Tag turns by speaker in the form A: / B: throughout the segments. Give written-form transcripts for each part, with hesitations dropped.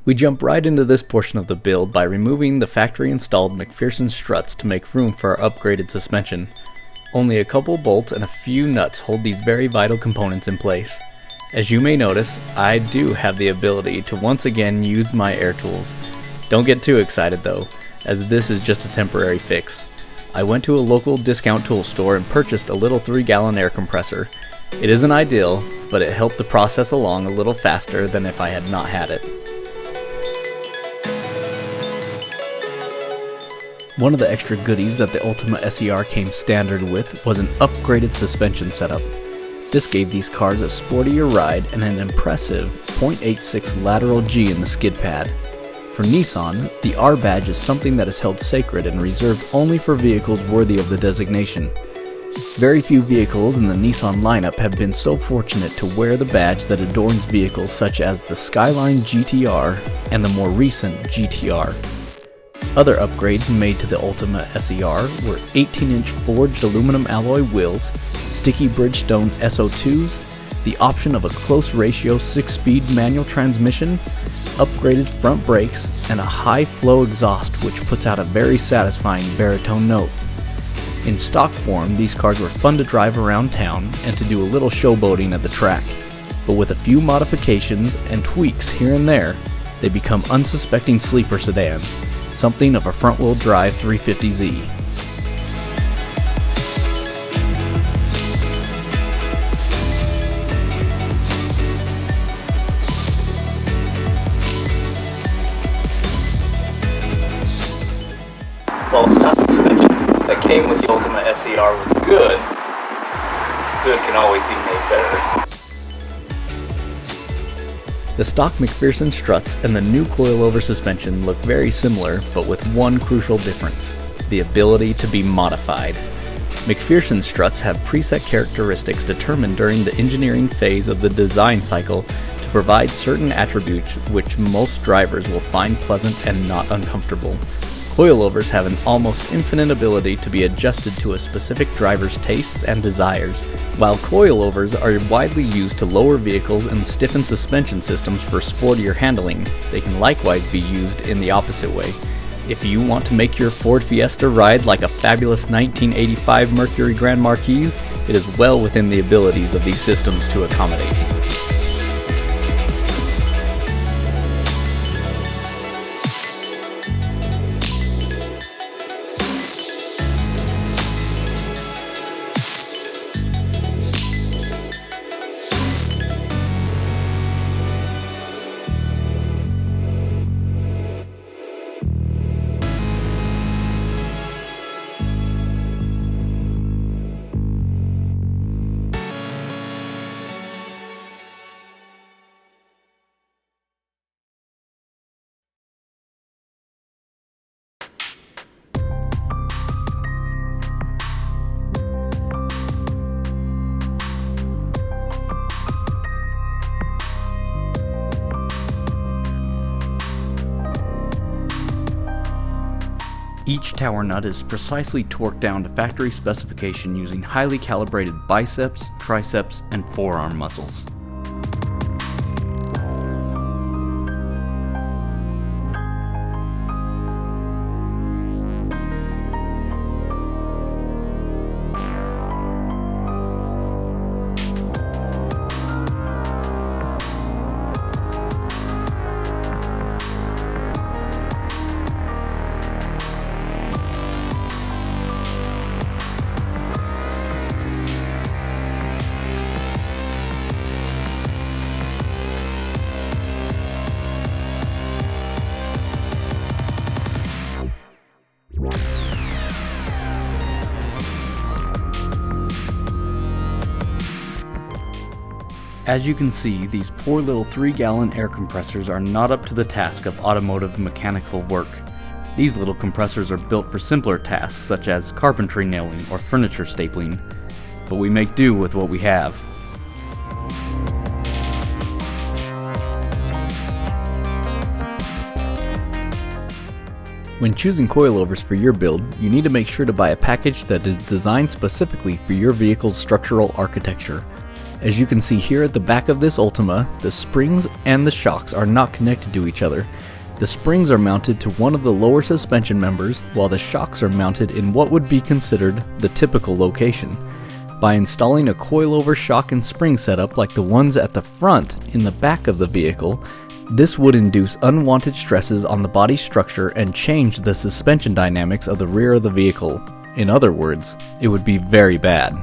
A: We jump right into this portion of the build by removing the factory-installed Mcpherson struts to make room for our upgraded suspension. Only a couple bolts and a few nuts hold these very vital components in place. As you may notice, I do have the ability to once again use my air tools. Don't get too excited though, as this is just a temporary fix. I went to a local discount tool store and purchased a little 3-gallon air compressor. It isn't ideal, but it helped the process along a little faster than if I had not had it. One of the extra goodies that the Altima SE-R came standard with was an upgraded suspension setup. This gave these cars a sportier ride and an impressive 0.86 lateral G in the skid pad. For Nissan, the R badge is something that is held sacred and reserved only for vehicles worthy of the designation. Very few vehicles in the Nissan lineup have been so fortunate to wear the badge that adorns vehicles such as the Skyline GTR and the more recent GTR. Other upgrades made to the Altima SE-R were 18-inch forged aluminum alloy wheels, sticky Bridgestone SO2s, the option of a close ratio 6-speed manual transmission, upgraded front brakes, and a high flow exhaust which puts out a very satisfying baritone note. In stock form, these cars were fun to drive around town and to do a little showboating at the track, but with a few modifications and tweaks here and there, they become unsuspecting sleeper sedans, something of a front-wheel drive 350Z. While the stock suspension that came with the Altima SE-R was good can always be made better. The stock Mcpherson struts and the new Coilover suspension look very similar, but with one crucial difference: the ability to be modified. Mcpherson struts have preset characteristics determined during the engineering phase of the design cycle to provide certain attributes which most drivers will find pleasant and not uncomfortable. Coilovers have an almost infinite ability to be adjusted to a specific driver's tastes and desires. While coilovers are widely used to lower vehicles and stiffen suspension systems for sportier handling, they can likewise be used in the opposite way. If you want to make your Ford Fiesta ride like a fabulous 1985 Mercury Grand Marquis, it is well within the abilities of these systems to accommodate. Each tower nut is precisely torqued down to factory specification using highly calibrated biceps, triceps, and forearm muscles. As you can see, these poor little 3-gallon air compressors are not up to the task of automotive mechanical work. These little compressors are built for simpler tasks such as carpentry nailing or furniture stapling, but we make do with what we have. When choosing coilovers for your build, you need to make sure to buy a package that is designed specifically for your vehicle's structural architecture. As you can see here at the back of this Altima, the springs and the shocks are not connected to each other. The springs are mounted to one of the lower suspension members, while the shocks are mounted in what would be considered the typical location. By installing a coilover shock and spring setup like the ones at the front in the back of the vehicle, this would induce unwanted stresses on the body structure and change the suspension dynamics of the rear of the vehicle. In other words, it would be very bad.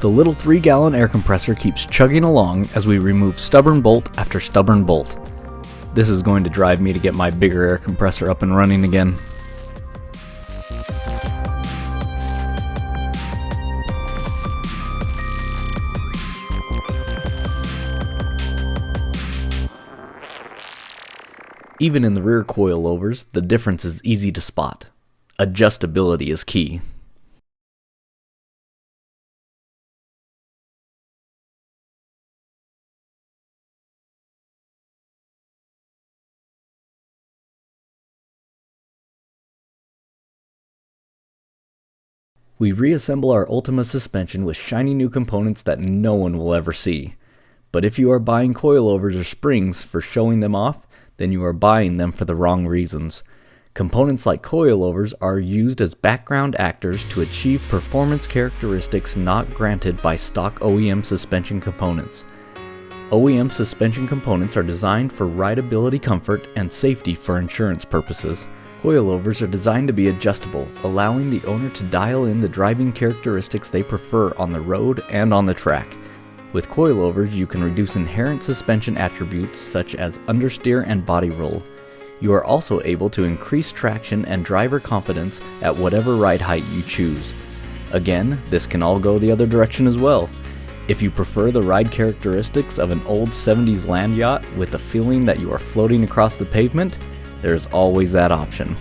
A: The little 3-gallon air compressor keeps chugging along as we remove stubborn bolt after stubborn bolt. This is going to drive me to get my bigger air compressor up and running again. Even in the rear coilovers, the difference is easy to spot. Adjustability is key. We reassemble our Altima suspension with shiny new components that no one will ever see. But if you are buying coilovers or springs for showing them off, then you are buying them for the wrong reasons. Components like coilovers are used as background actors to achieve performance characteristics not granted by stock OEM suspension components. OEM suspension components are designed for rideability comfort and safety for insurance purposes. Coilovers are designed to be adjustable, allowing the owner to dial in the driving characteristics they prefer on the road and on the track. With coilovers, you can reduce inherent suspension attributes such as understeer and body roll. You are also able to increase traction and driver confidence at whatever ride height you choose. Again, this can all go the other direction as well. If you prefer the ride characteristics of an old 70s land yacht with the feeling that you are floating across the pavement, there's always that option.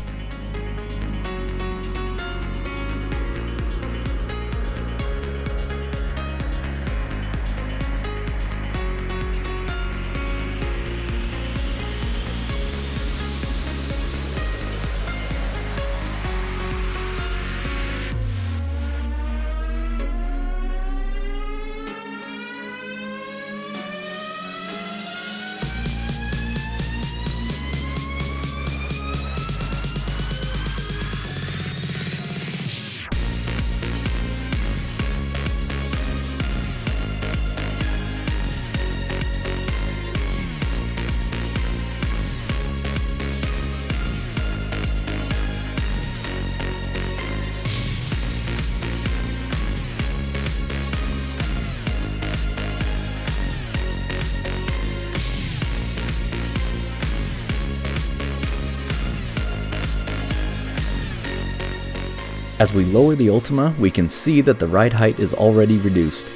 A: As we lower the Altima, we can see that the ride height is already reduced.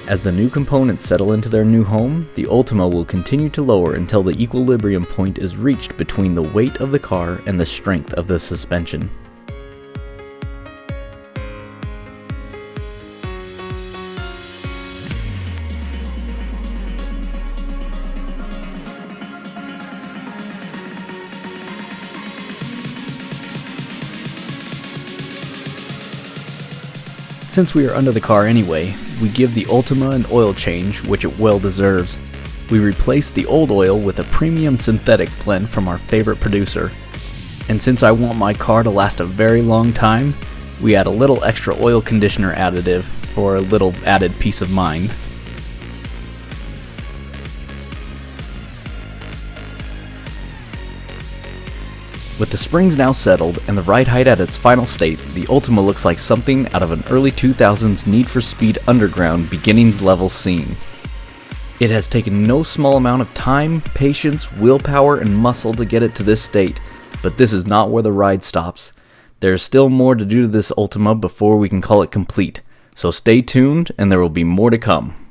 A: As the new components settle into their new home, the Altima will continue to lower until the equilibrium point is reached between the weight of the car and the strength of the suspension. Since we are under the car anyway, we give the Altima an oil change, which it well deserves. We replace the old oil with a premium synthetic blend from our favorite producer. And since I want my car to last a very long time, we add a little extra oil conditioner additive for a little added peace of mind. With the springs now settled and the ride height at its final state, the Altima looks like something out of an early 2000s Need for Speed Underground beginnings level scene. It has taken no small amount of time, patience, willpower, and muscle to get it to this state, but this is not where the ride stops. There is still more to do to this Altima before we can call it complete, so stay tuned and there will be more to come.